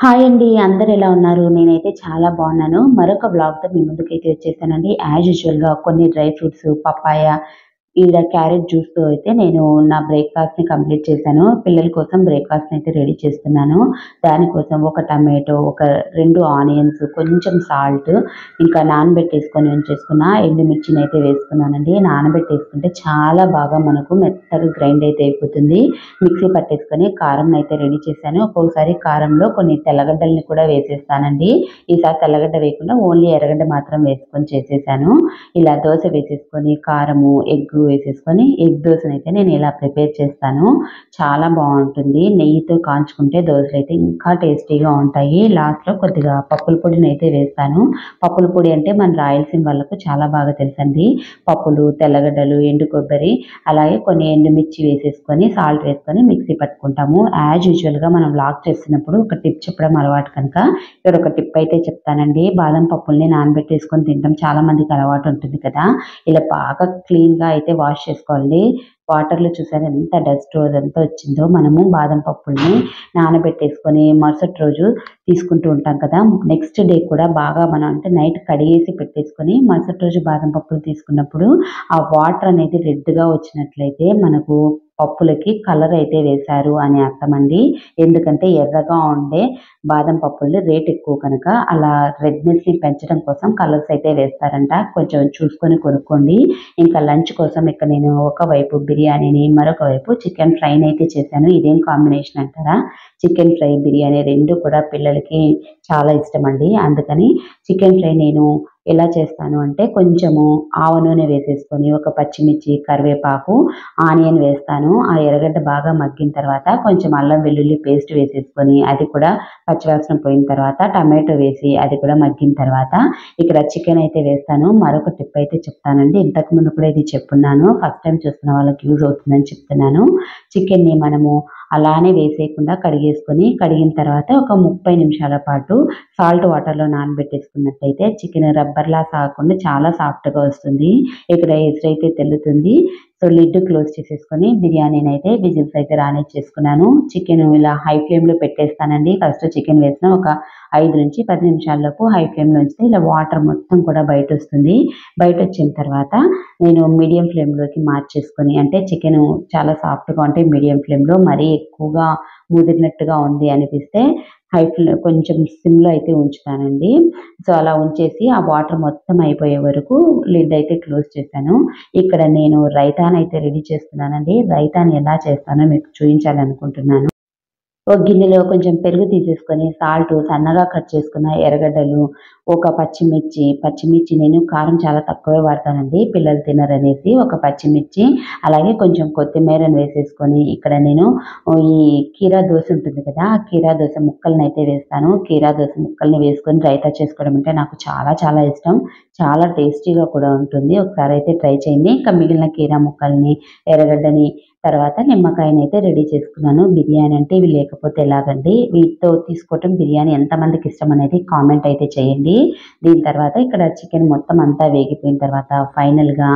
Hi అండి. అందరూ ఎలా ఉన్నారు? నేనైతే చాలా బాగున్నాను. మరొక వ్లాగ్‌తో మీ ముందుకైతే వచ్చేసానండి. యాజ్ యూజువల్‌గా కొన్ని డ్రై ఫ్రూట్స్, పపాయ, ఈడ క్యారెట్ జ్యూస్‌తో అయితే నేను నా బ్రేక్‌ఫాస్ట్‌ని కంప్లీట్ చేశాను. పిల్లల కోసం బ్రేక్‌ఫాస్ట్‌ని అయితే రెడీ చేస్తున్నాను. దానికోసం ఒక టమాటో, ఒక 2 ఆనియన్స్, కొంచెం సాల్ట్, ఇంకా నానబెట్టేసుకొని ఉంచేసుకున్న ఎండుమిర్చినైతే వేసుకున్నానండి. నానబెట్టేసుకుంటే చాలా బాగా మనకు మెత్తగా గ్రైండ్ అయితే అయిపోతుంది. మిక్సీ పట్టేసుకొని కారంనైతే రెడీ చేశాను. ఒక్కొక్కసారి కారంలో కొన్ని తెల్లగడ్డల్ని కూడా వేసేస్తానండి. ఈసారి తెల్లగడ్డ వేయకుండా ఓన్లీ ఎర్రగడ్డ మాత్రం వేసుకొని చేసేసాను. ఇలా దోస వేసేసుకొని కారము, ఎగ్గు వేసేసుకొని ఎగ్ దోసనైతే నేను ఇలా ప్రిపేర్ చేస్తాను. చాలా బావుంటుంది. నెయ్యితో కాల్చుకుంటే దోసలైతే ఇంకా టేస్టీగా ఉంటాయి. లాస్ట్‌లో కొద్దిగా పప్పుల పొడినైతే వేస్తాను. పప్పుల పొడి అంటే మన రాయలసీమ వాళ్ళకు చాలా బాగా తెలుసండి. పప్పులు, తెల్లగడ్డలు, ఎండు కొబ్బరి, అలాగే కొన్ని ఎండుమిర్చి వేసేసుకొని సాల్ట్ వేసుకొని మిక్సీ పట్టుకుంటాము. యాజ్ యూజువల్‌గా మనం వ్లాగ్ చేస్తున్నప్పుడు ఒక టిప్ చెప్పడం అలవాటు కనుక ఇక్కడ ఒక టిప్ అయితే చెప్తానండి. బాదం పప్పుల్ని నానబెట్టేసుకొని తినడం చాలా మందికి అలవాటు ఉంటుంది కదా! ఇలా బాగా క్లీన్‌గా అయితే వాష్ చేసుకోవాలి. వాటర్‌లో చూసారా ఎంత డస్ట్ అదంతా వచ్చిందో. మనము బాదం పప్పుల్ని నానబెట్టేసుకొని మరుసటి రోజు తీసుకుంటూ ఉంటాం కదా! నెక్స్ట్ డే కూడా బాగా మనం అంటే నైట్ కడిగేసి పెట్టేసుకొని మరుసటి రోజు బాదం పప్పులు తీసుకున్నప్పుడు ఆ వాటర్ అనేది రెడ్‌గా వచ్చినట్లయితే మనకు పప్పులకి కలర్ అయితే వేశారు అని అర్థమండి. ఎందుకంటే ఎర్రగా ఉండే బాదం పప్పులు రేట్ ఎక్కువ కనుక అలా రెడ్‌నెస్‌ని పెంచడం కోసం కలర్స్ అయితే వేస్తారంట. కొంచెం చూసుకొని కొనుక్కోండి. ఇంకా లంచ్ కోసం ఇక్కడ నేను ఒకవైపు బిర్యానీని, మరొక వైపు చికెన్ ఫ్రైనైతే చేశాను. ఇదేం కాంబినేషన్ అంటారా? చికెన్ ఫ్రై, బిర్యానీ 2 కూడా పిల్లలకి చాలా ఇష్టమండి. అందుకని చికెన్ ఫ్రై నేను ఎలా చేస్తాను అంటే కొంచెము ఆవ నూనె వేసేసుకొని, ఒక పచ్చిమిర్చి, కరివేపాకు, ఆనియన్ వేస్తాను. ఆ ఎర్రగడ్డ బాగా మగ్గిన తర్వాత కొంచెం అల్లం వెల్లుల్లి పేస్ట్ వేసేసుకొని, అది కూడా పచ్చివాసన పోయిన తర్వాత టమాటో వేసి అది కూడా మగ్గిన తర్వాత ఇక్కడ చికెన్ అయితే వేస్తాను. మరొక టిప్ అయితే చెప్తానండి. ఇంతకుముందు కూడా ఇది చెప్పున్నాను. ఫస్ట్ టైమ్ చూస్తున్న వాళ్ళకి యూజ్ అవుతుందని చెప్తున్నాను. చికెన్‌ని మనము అలానే వేసేయకుండా కడిగేసుకొని, కడిగిన తర్వాత ఒక 30 నిమిషాల పాటు సాల్ట్ వాటర్‌లో నానబెట్టేసుకున్నట్టయితే చికెన్ రబ్బర్‌లా సాగకుండా చాలా సాఫ్ట్‌గా వస్తుంది. ఇక్కడ ఎసురైతే తెల్లుతుంది. సో, లిడ్ క్లోజ్ చేసేసుకొని బిర్యానీనైతే విజిల్స్ అయితే రానిచ్చేసుకున్నాను. చికెను ఇలా హై ఫ్లేమ్‌లో పెట్టేస్తానండి. ఫస్ట్ చికెన్ వేసిన ఒక 5-10 నిమిషాల్లోపు హై ఫ్లేమ్‌లో ఉంచితే ఇలా వాటర్ మొత్తం కూడా బయటొస్తుంది. బయటొచ్చిన తర్వాత నేను మీడియం ఫ్లేమ్‌లోకి మార్చేసుకొని అంటే చికెను చాలా సాఫ్ట్‌గా ఉంటే మీడియం ఫ్లేమ్‌లో, మరీ ఎక్కువగా ముదిరినట్టుగా ఉంది అనిపిస్తే కొంచెం సిమ్‌లో అయితే ఉంచుతానండి. సో, అలా ఉంచేసి ఆ వాటర్ మొత్తం అయిపోయే వరకు లిడ్ అయితే క్లోజ్ చేశాను. ఇక్కడ నేను రైతానైతే రెడీ చేస్తున్నానండి. రైతాని ఎలా చేస్తానో మీకు చూయించాలనుకుంటున్నాను. ఒక గిన్నెలో కొంచెం పెరుగు తీసేసుకొని, సాల్టు, సన్నగా కట్ చేసుకున్న ఎర్రగడ్డలు, ఒక పచ్చిమిర్చి నేను కారం చాలా తక్కువే వాడతానండి. పిల్లలు తినరనేసి ఒక పచ్చిమిర్చి, అలాగే కొంచెం కొత్తిమీరను వేసేసుకొని, ఇక్కడ నేను ఈ కీరా దోస ఉంటుంది కదా! ఆ కీరా దోస ముక్కలనైతే వేస్తాను. కీరా దోస ముక్కల్ని వేసుకొని రైతా చేసుకోవడం అంటే నాకు చాలా చాలా ఇష్టం. చాలా టేస్టీగా కూడా ఉంటుంది. ఒకసారయితే ట్రై చేయండి. ఇంకా మిగిలిన కీరా ముక్కల్ని, ఎర్రగడ్డని, తర్వాత నిమ్మకాయనైతే రెడీ చేసుకున్నాను. బిర్యానీ అంటే ఇవి లేకపోతే ఎలాగండి? వీటితో తీసుకోవటం బిర్యానీ ఎంతమందికి ఇష్టమనేది కామెంట్ అయితే చేయండి. దీని తర్వాత ఇక్కడ చికెన్ మొత్తం అంతా వేగిపోయిన తర్వాత ఫైనల్‌గా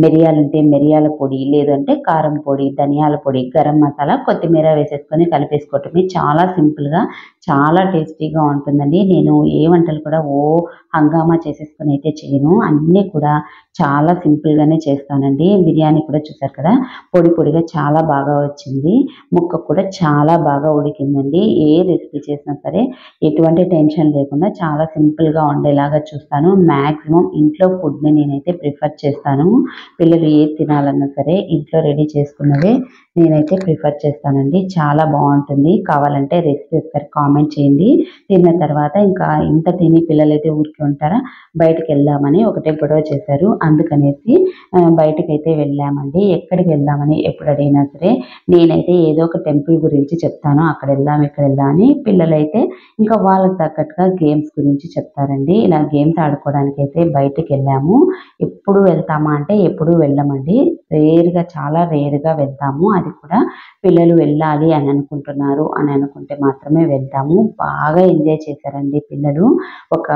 మిరియాలుంటే మిరియాల పొడి, లేదంటే కారం పొడి, ధనియాల పొడి, గరం మసాలా, కొత్తిమీర వేసేసుకొని కలిపేసుకోవటమే. చాలా సింపుల్‌గా, చాలా టేస్టీగా ఉంటుందండి. నేను ఏ వంటలు కూడా హంగామా చేసేసుకొని అయితే చేయను. అన్నీ కూడా చాలా సింపుల్‌గానే చేస్తానండి. బిర్యానీ కూడా చూసారు కదా! పొడి పొడిగా చాలా బాగా వచ్చింది. ముక్క కూడా చాలా బాగా ఉడికిందండి. ఏ రెసిపీ చేసినా సరే ఎటువంటి టెన్షన్ లేకుండా చాలా సింపుల్‌గా ఉండేలాగా చూస్తాను. మాక్సిమం ఇంట్లో ఫుడ్‌ని నేనైతే ప్రిఫర్ చేస్తాను. పిల్లలు ఏది తినాలన్నా సరే ఇంట్లో రెడీ చేసుకున్నవే నేనైతే ప్రిఫర్ చేస్తానండి. చాలా బావుంటుంది. కావాలంటే రెసిపీ ఒకసారి కామెంట్ చేయండి. తిన్న తర్వాత ఇంకా ఇంత తిని పిల్లలైతే ఊరికే ఉంటారా? బయటికెళ్దామని ఒకటే గొడవ చేశారు. అందుకనేసి బయటికైతే వెళ్ళామండి. ఎక్కడికి వెళ్దామని ఎప్పుడు అడిగినా సరే నేనైతే ఏదో ఒక టెంపుల్ గురించి చెప్తాను. అక్కడెళ్దాం, ఇక్కడెళ్దాం అని. పిల్లలైతే ఇంకా వాళ్ళకి తగ్గట్టుగా గేమ్స్ గురించి చెప్తారండి. ఇలా గేమ్స్ ఆడుకోవడానికైతే బయటికెళ్ళాము. ఎప్పుడు వెళ్తామా అంటే ఎప్పుడూ వెళ్ళమండి. చాలా రేర్‌గా వెళ్తాము. అది కూడా పిల్లలు వెళ్ళాలి అని అనుకుంటున్నారు అని అనుకుంటే మాత్రమే వెళ్తాము. బాగా ఎంజాయ్ చేశారండి పిల్లలు. ఒక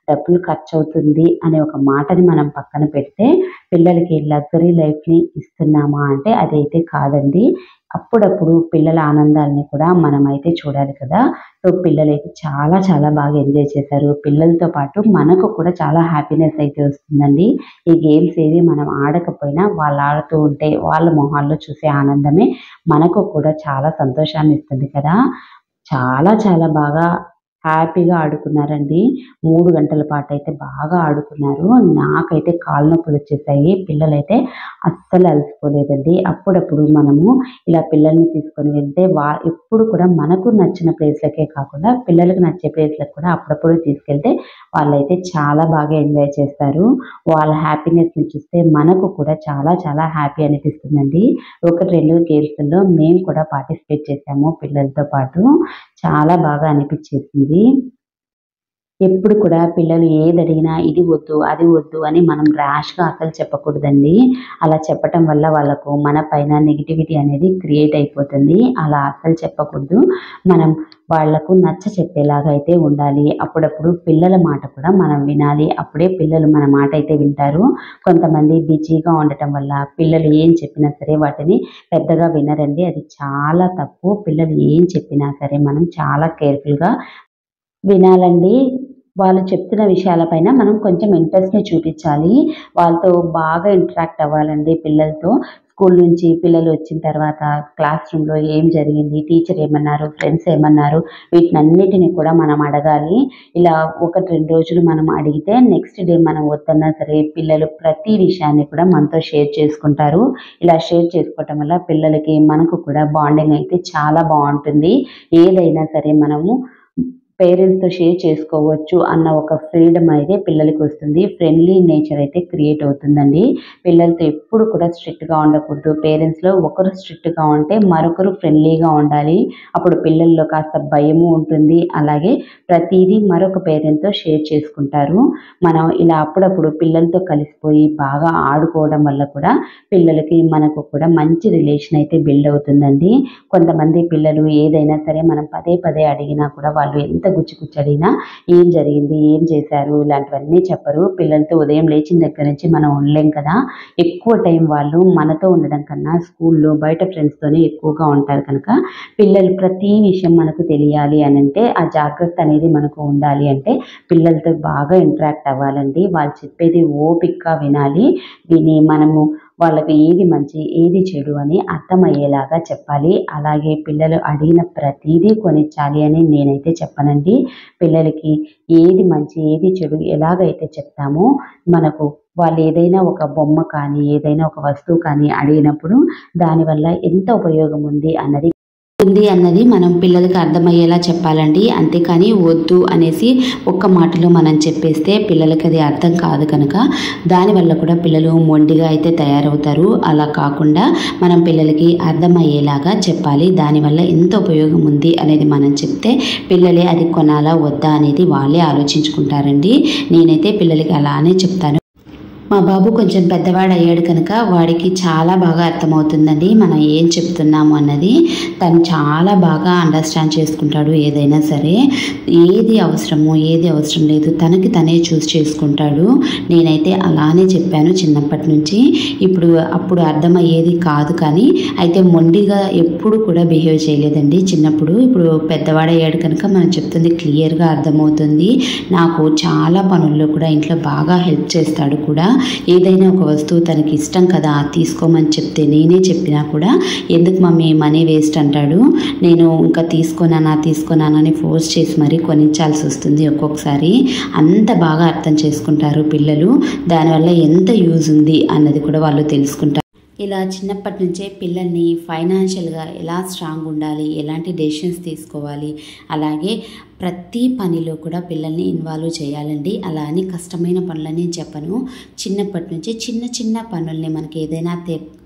డబ్బులు ఖర్చవుతుంది అనే ఒక మాటని మనం పక్కన పెడితే పిల్లలకి లగ్జరీ లైఫ్‌ని ఇస్తున్నామా అంటే అదైతే కాదండి. అప్పుడప్పుడు పిల్లల ఆనందాల్ని కూడా మనమైతే చూడాలి కదా! సో, పిల్లలైతే చాలా చాలా బాగా ఎంజాయ్ చేశారు. పిల్లలతో పాటు మనకు కూడా చాలా హ్యాపీనెస్ అయితే వస్తుందండి. ఈ గేమ్స్ ఏవి మనం ఆడకపోయినా వాళ్ళు ఆడుతూ ఉంటే వాళ్ళ మొహాల్లో చూసే ఆనందమే మనకు కూడా చాలా సంతోషాన్నిస్తుంది కదా! చాలా చాలా బాగా హ్యాపీగా ఆడుకున్నారండి. 3 గంటల పాటైతే బాగా ఆడుకున్నారు. నాకైతే కాళ్ళు నొప్పులొచ్చేసాయి. పిల్లలైతే అస్సలు అలసిపోలేదండి. అప్పుడప్పుడు మనము ఇలా పిల్లల్ని తీసుకొని వెళ్తే ఎప్పుడు కూడా మనకు నచ్చిన ప్లేస్‌లకే కాకుండా పిల్లలకి నచ్చే ప్లేస్‌లకి కూడా అప్పుడప్పుడు తీసుకెళ్తే వాళ్ళైతే చాలా బాగా ఎంజాయ్ చేస్తారు. వాళ్ళ హ్యాపీనెస్‌ని చూస్తే మనకు కూడా చాలా చాలా హ్యాపీ అనిపిస్తుందండి. 1, 2 గేమ్స్‌లో మేము కూడా పార్టిసిపేట్ చేశాము పిల్లలతో పాటు. చాలా బాగా అనిపిచ్చేసింది. ఎప్పుడు కూడా పిల్లలు ఏదడిగినా ఇది వద్దు, అది వద్దు అని మనం ర్యాష్‌గా అసలు చెప్పకూడదండి. అలా చెప్పటం వల్ల వాళ్ళకు మన పైన నెగెటివిటీ అనేది క్రియేట్ అయిపోతుంది. అలా అస్సలు చెప్పకూడదు. మనం వాళ్ళకు చెప్పేలాగా అయితే ఉండాలి. అప్పుడప్పుడు పిల్లల మాట కూడా మనం వినాలి. అప్పుడే పిల్లలు మన మాట అయితే వింటారు. కొంతమంది బిజీగా ఉండటం వల్ల పిల్లలు ఏం చెప్పినా సరే వాటిని పెద్దగా వినరండి. అది చాలా తప్పు. పిల్లలు ఏం చెప్పినా సరే మనం చాలా కేర్‌ఫుల్‌గా వినాలండి. వాళ్ళు చెప్తున్న విషయాల పైన మనం కొంచెం ఇంట్రెస్ట్‌ని చూపిచ్చాలి. వాళ్ళతో బాగా ఇంటరాక్ట్ అవ్వాలండి పిల్లలతో. స్కూల్ నుంచి పిల్లలొచ్చిన తర్వాత క్లాస్ రూమ్‌లో ఏం జరిగింది? టీచర్ ఏమన్నారు? ఫ్రెండ్స్ ఏమన్నారు? వీటినన్నిటిని కూడా మనం అడగాలి. ఇలా 1, 2 రోజులు మనం అడిగితే నెక్స్ట్ డే మనం వద్దన్నా సరే పిల్లలు ప్రతి విషయాన్ని కూడా మనతో షేర్ చేసుకుంటారు. ఇలా షేర్ చేసుకోవటం వల్ల పిల్లలకి, మనకు కూడా బాండింగ్ అయితే చాలా బావుంటుంది. ఏదైనా సరే మనము పేరెంట్స్‌తో షేర్ చేసుకోవచ్చు అన్న ఒక ఫ్రీడమ్ అయితే పిల్లలకొస్తుంది. ఫ్రెండ్లీ నేచర్ అయితే క్రియేట్ అవుతుందండి. పిల్లలతో ఎప్పుడు కూడా స్ట్రిక్ట్‌గా ఉండకూడదు. పేరెంట్స్‌లో ఒకరు స్ట్రిక్ట్‌గా ఉంటే మరొకరు ఫ్రెండ్లీగా ఉండాలి. అప్పుడు పిల్లల్లో కాస్త భయము ఉంటుంది. అలాగే ప్రతీదీ మరొక పేరెంట్‌తో షేర్ చేసుకుంటారు. మనం ఇలా అప్పుడప్పుడు పిల్లలతో కలిసిపోయి బాగా ఆడుకోవడం వల్ల కూడా పిల్లలకి, మనకు కూడా మంచి రిలేషన్ అయితే బిల్డ్ అవుతుందండి. కొంతమంది పిల్లలు ఏదైనా సరే మనం పదే పదే అడిగినా కూడా వాళ్ళు ఎంత గుచ్చి అడిగినా ఏం జరిగింది? ఏం చేశారు? ఇలాంటివన్నీ చెప్పరు. పిల్లలతో ఉదయం లేచిన దగ్గర నుంచి మనం ఉండలేం కదా! ఎక్కువ టైం వాళ్ళు మనతో ఉండడం కన్నా స్కూల్‌లో బయట ఫ్రెండ్స్‌తోనే ఎక్కువగా ఉంటారు కనుక పిల్లలు ప్రతి విషయం మనకు తెలియాలి అనంటే ఆ జాగ్రత్త అనేది మనకు ఉండాలి అంటే పిల్లలతో బాగా ఇంటరాక్ట్ అవ్వాలండి. వాళ్ళు చెప్పేది ఓపికగా వినాలి. విని మనము వాళ్ళకి ఏది మంచి, ఏది చెడు అని అర్థమయ్యేలాగా చెప్పాలి. అలాగే పిల్లలు అడిగిన ప్రతీదీ కొనిచ్చాలి అని నేనైతే చెప్పనండి. పిల్లలకి ఏది మంచి, ఏది చెడు ఎలాగైతే చెప్తామో మనకు వాళ్ళు ఏదైనా ఒక బొమ్మ కానీ, ఏదైనా ఒక వస్తువు కానీ అడిగినప్పుడు దానివల్ల ఎంత ఉపయోగం ఉంది అన్నది మనం పిల్లలకి అర్థమయ్యేలా చెప్పాలండి. అంతేకాని వద్దు అనేసి ఒక్క మాటలో మనం చెప్పేస్తే పిల్లలకి అది అర్థం కాదు కనుక దానివల్ల కూడా పిల్లలు మొండిగా అయితే తయారవుతారు. అలా కాకుండా మనం పిల్లలకి అర్థమయ్యేలాగా చెప్పాలి. దానివల్ల ఎంత ఉపయోగం ఉంది అనేది మనం చెప్తే పిల్లలే అది కొనాలా వద్దా అనేది వాళ్ళే ఆలోచించుకుంటారండి. నేనైతే పిల్లలకి అలానే చెప్తాను. మా బాబు కొంచెం పెద్దవాడయ్యాడు కనుక వాడికి చాలా బాగా అర్థమవుతుందండి మనం ఏం చెప్తున్నాము అన్నది. తను చాలా బాగా అండర్స్టాండ్ చేసుకుంటాడు ఏదైనా సరే. ఏది అవసరమో, ఏది అవసరం లేదు తనకి తనే చూస్ చేసుకుంటాడు. నేనైతే అలానే చెప్పాను చిన్నప్పటి నుంచి. అప్పుడు అర్థమయ్యేది కాదు కానీ అయితే మొండిగా ఎప్పుడు కూడా బిహేవ్ చేయలేదండి చిన్నప్పుడు. ఇప్పుడు పెద్దవాడయ్యాడు కనుక మనం చెప్తుంది క్లియర్‌గా అర్థమవుతుంది. నాకు చాలా పనుల్లో కూడా ఇంట్లో బాగా హెల్ప్ చేస్తాడు కూడా. ఏదైనా ఒక వస్తువు తనకి ఇష్టం కదా తీసుకోమని చెప్తే నేనే చెప్పినా కూడా ఎందుకు మమ్మీ మనీ వేస్ట్ అంటాడు. నేను ఇంకా తీసుకోనానని ఫోర్స్ చేసి మరీ కొనిచ్చాల్సి వస్తుంది ఒక్కొక్కసారి. అంత బాగా అర్థం చేసుకుంటారు పిల్లలు. దానివల్ల ఎంత యూజ్ ఉంది అన్నది కూడా వాళ్ళు తెలుసుకుంటారు. ఇలా చిన్నప్పటి నుంచే పిల్లల్ని ఫైనాన్షియల్‌గా ఎలా స్ట్రాంగ్ ఉండాలి, ఎలాంటి డెసిషన్స్ తీసుకోవాలి, అలాగే ప్రతి పనిలో కూడా పిల్లల్ని ఇన్వాల్వ్ చేయాలండి. అలా అని కష్టమైన పనులని చెప్పను. చిన్నప్పటి నుంచి చిన్న చిన్న పనుల్ని మనకి ఏదైనా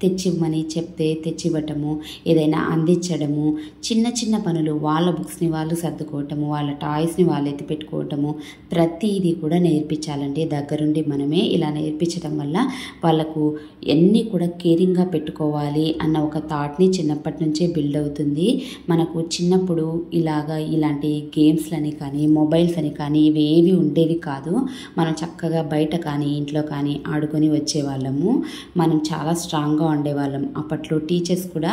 తెచ్చివ్వమని చెప్తే తెచ్చివ్వటము, ఏదైనా అందించడము, చిన్న చిన్న పనులు వాళ్ళ బుక్స్‌ని వాళ్ళు సర్దుకోవటము, వాళ్ళ టాయ్స్‌ని వాళ్ళు ఎత్తిపెట్టుకోవటము ప్రతీది కూడా నేర్పించాలండి దగ్గరుండి మనమే. ఇలా నేర్పించడం వల్ల వాళ్ళకు ఎన్ని కూడా కెరీర్ ధైర్యంగా పెట్టుకోవాలి అన్న ఒక థాట్ని చిన్నప్పటి నుంచే బిల్డ్ అవుతుంది. మనకు చిన్నప్పుడు ఇలాంటి గేమ్స్లని కానీ మొబైల్స్ అని కానీ ఇవేవి ఉండేవి కాదు. మనం చక్కగా బయట కానీ ఇంట్లో కానీ ఆడుకొని వచ్చేవాళ్ళము. మనం చాలా స్ట్రాంగ్గా ఉండేవాళ్ళం. అప్పట్లో టీచర్స్ కూడా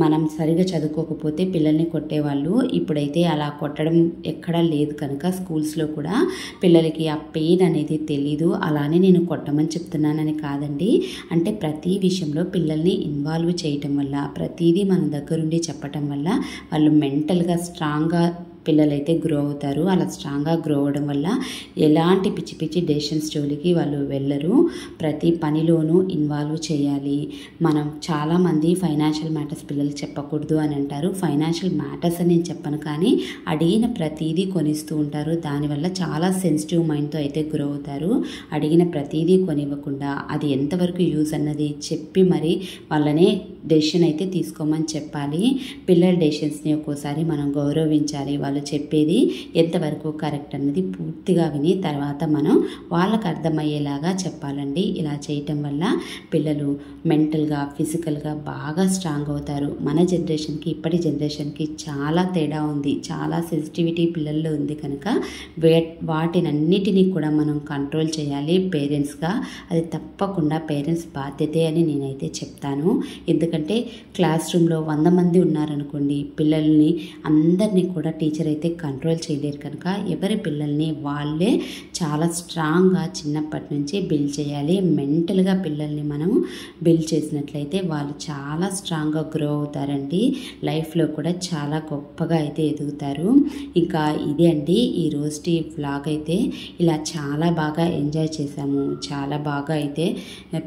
మనం సరిగా చదువుకోకపోతే పిల్లల్ని కొట్టేవాళ్ళు. ఇప్పుడైతే అలా కొట్టడం ఎక్కడా లేదు కనుక స్కూల్స్లో కూడా పిల్లలకి ఆ పెయిన్ అనేది తెలీదు. అలానే నేను కొట్టమని చెప్తున్నానని కాదండి. అంటే ప్రతి విషయంలో పిల్లల్ని ఇన్వాల్వ్ చేయటం వల్ల, ప్రతిదీ మన దగ్గరుండి చెప్పటం వల్ల వాళ్ళు మెంటల్గా స్ట్రాంగ్గా పిల్లలైతే గ్రో అవుతారు. అలా స్ట్రాంగ్గా గ్రో అవ్వడం వల్ల ఎలాంటి పిచ్చి పిచ్చి డెసిషన్స్ జోలికి వాళ్ళు వెళ్ళరు. ప్రతి పనిలోనూ ఇన్వాల్వ్ చేయాలి. మనం చాలామంది ఫైనాన్షియల్ మ్యాటర్స్ పిల్లలకి చెప్పకూడదు అని అంటారు. ఫైనాన్షియల్ మ్యాటర్స్ అని నేను చెప్పను, కానీ అడిగిన ప్రతిదీ కొనిస్తూ ఉంటారు. దానివల్ల చాలా సెన్సిటివ్ మైండ్తో అయితే గ్రో అవుతారు. అడిగిన ప్రతిదీ కొనివ్వకుండా అది ఎంతవరకు యూజ్ అన్నది చెప్పి మరి వాళ్ళనే డెసిషన్ అయితే తీసుకోమని చెప్పాలి. పిల్లల డెసిషన్స్ని ఒక్కోసారి మనం గౌరవించాలి. వాళ్ళు చెప్పేది ఎంతవరకు కరెక్ట్ అన్నది పూర్తిగా విని తర్వాత మనం వాళ్ళకు అర్థమయ్యేలాగా చెప్పాలండి. ఇలా చేయటం వల్ల పిల్లలు మెంటల్గా ఫిజికల్గా బాగా స్ట్రాంగ్ అవుతారు. మన జనరేషన్కి ఇప్పటి జనరేషన్కి చాలా తేడా ఉంది. చాలా సెన్సిటివిటీ పిల్లల్లో ఉంది కనుక వాటినన్నిటినీ కూడా మనం కంట్రోల్ చేయాలి పేరెంట్స్గా. అది తప్పకుండా పేరెంట్స్ బాధ్యతే అని నేనైతే చెప్తాను. ఎందుకంటే క్లాస్ రూమ్లో 100 మంది ఉన్నారనుకోండి, పిల్లల్ని అందరినీ కూడా టీచర్ అయితే కంట్రోల్ చేయలేరు కనుక ఎవరి పిల్లల్ని వాళ్ళే చాలా స్ట్రాంగ్గా చిన్నప్పటి నుంచి బిల్డ్ చేయాలి. మెంటల్గా పిల్లల్ని మనం బిల్డ్ చేసినట్లయితే వాళ్ళు చాలా స్ట్రాంగ్గా గ్రో అవుతారండి. లైఫ్లో కూడా చాలా గొప్పగా అయితే ఎదుగుతారు. ఇంకా ఇదే అండి ఈ రోజు వ్లాగ్ అయితే. ఇలా చాలా బాగా ఎంజాయ్ చేసాము. చాలా బాగా అయితే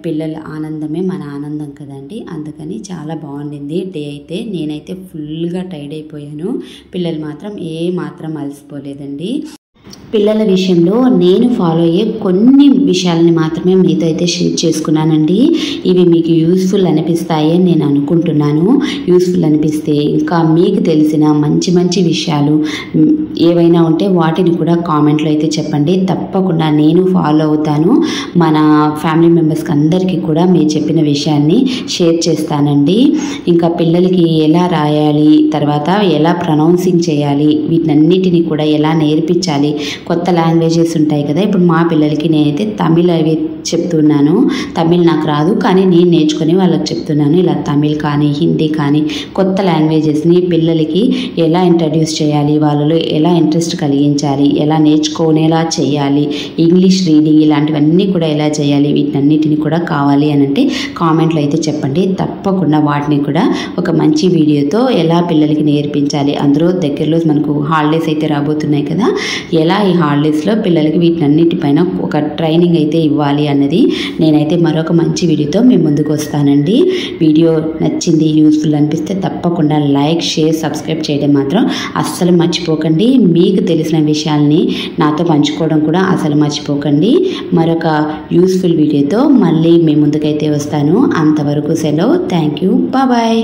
పిల్లల ఆనందమే మన ఆనందం కదండి. అందుకని చాలా బాగుండింది డే అయితే. నేనైతే ఫుల్గా టైర్డ్ అయిపోయాను. పిల్లలు మాత్రం మాత్రం అలసిపోలేదండి. పిల్లల విషయంలో నేను ఫాలో అయ్యే కొన్ని విషయాలని మాత్రమే మీతో అయితే షేర్ చేసుకున్నానండి. ఇవి మీకు యూస్ఫుల్ అనిపిస్తాయి అని నేను అనుకుంటున్నాను. యూస్ఫుల్ అనిపిస్తే ఇంకా మీకు తెలిసిన మంచి మంచి విషయాలు ఏవైనా ఉంటే వాటిని కూడా కామెంట్లో అయితే చెప్పండి. తప్పకుండా నేను ఫాలో అవుతాను. మన ఫ్యామిలీ మెంబర్స్కి అందరికీ కూడా మీరు చెప్పిన విషయాన్ని షేర్ చేస్తానండి. ఇంకా పిల్లలకి ఎలా రాయాలి, తర్వాత ఎలా ప్రొనౌన్సింగ్ చేయాలి, వీటన్నిటిని కూడా ఎలా నేర్పించాలి. కొత్త లాంగ్వేజెస్ ఉంటాయి కదా. ఇప్పుడు మా పిల్లలకి నేనైతే తమిళ్ అవి చెప్తున్నాను. తమిళ్ నాకు రాదు, కానీ నేను నేర్చుకుని వాళ్ళకి చెప్తున్నాను. ఇలా తమిళ్ కానీ హిందీ కానీ కొత్త లాంగ్వేజెస్ని పిల్లలకి ఎలా ఇంట్రడ్యూస్ చేయాలి, వాళ్ళలో ఎలా ఇంట్రెస్ట్ కలిగించాలి, ఎలా నేర్చుకునేలా చేయాలి, ఇంగ్లీష్ రీడింగ్ ఇలాంటివన్నీ కూడా ఎలా చేయాలి, వీటన్నిటిని కూడా కావాలి అని అంటే కామెంట్లో అయితే చెప్పండి. తప్పకుండా వాటిని కూడా ఒక మంచి వీడియోతో ఎలా పిల్లలకి నేర్పించాలి, అందులో దగ్గరలో మనకు హాలిడేస్ అయితే రాబోతున్నాయి కదా, ఎలా ఈ హాలిడేస్లో పిల్లలకి వీటన్నిటిపైన ఒక ట్రైనింగ్ అయితే ఇవ్వాలి అన్నది నేనైతే మరొక మంచి వీడియోతో మీ ముందుకు వస్తానండి. వీడియో నచ్చింది, యూస్ఫుల్ అనిపిస్తే తప్పకుండా లైక్, షేర్, సబ్స్క్రైబ్ చేయడం మాత్రం అస్సలు మర్చిపోకండి. మీకు తెలిసిన విషయాల్ని నాతో పంచుకోవడం కూడా అసలు మర్చిపోకండి. మరొక యూస్ఫుల్ వీడియోతో మళ్ళీ మీ ముందుకైతే వస్తాను. అంతవరకు సెలవు. Thank you. బాయ్.